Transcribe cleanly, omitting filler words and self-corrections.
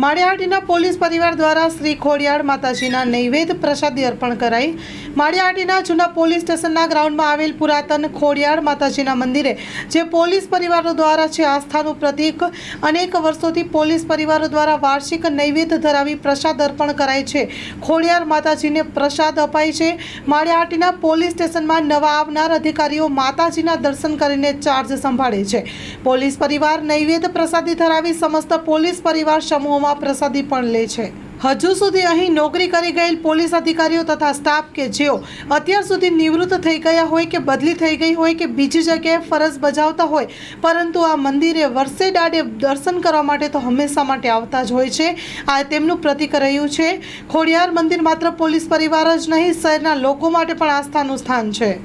Maliya Hatina police પરિવાર દ્વારા શ્રી ખોડિયાર માતાજીના નૈવેદ્ય પ્રસાદી અર્પણ કરાઈ। માળિયાહાટીના જૂના પોલીસ સ્ટેશનના ગ્રાઉન્ડમાં આવેલ પુરાતન ખોડિયાર માતાજીના મંદિરે જે પોલીસ પરિવારો દ્વારા છે આસ્થાનું પ્રતીક અનેક વર્ષોથી પોલીસ પરિવારો દ્વારા વાર્ષિક નૈવેદ્ય ધરાવી પ્રસાદ અર્પણ કરાય છે। ખોડિયાર માતાજીને પ્રસાદ અપાય છે। માળિયાહાટીના પોલીસ સ્ટેશનમાં નવા આવનાર અધિકારીઓ માતાજીના દર્શન કરીને ચાર્જ સંભાળે છે। પોલીસ પરિવાર નૈવેદ્ય પ્રસાદી ધરાવી સમસ્ત પોલીસ પરિવાર સમૂહમાં પ્રસાદી પણ લે છે। હજુ સુધી અહીં નોકરી કરી ગયેલ પોલીસ અધિકારીઓ તથા સ્ટાફ કે જેઓ અત્યાર સુધી નિવૃત્ત થઈ ગયા હોય કે બદલી થઈ ગઈ હોય કે બીજી જગ્યાએ ફરજ બજાવતા હોય, પરંતુ આ મંદિરે વર્ષે દાડે દર્શન કરવા માટે તો હંમેશા માટે આવતા જ હોય છે। આ તેમનું પ્રતીક રહ્યું છે। ખોડિયાર મંદિર માત્ર પોલીસ પરિવાર જ નહીં, શહેરના લોકો માટે પણ આસ્થાનું સ્થાન છે।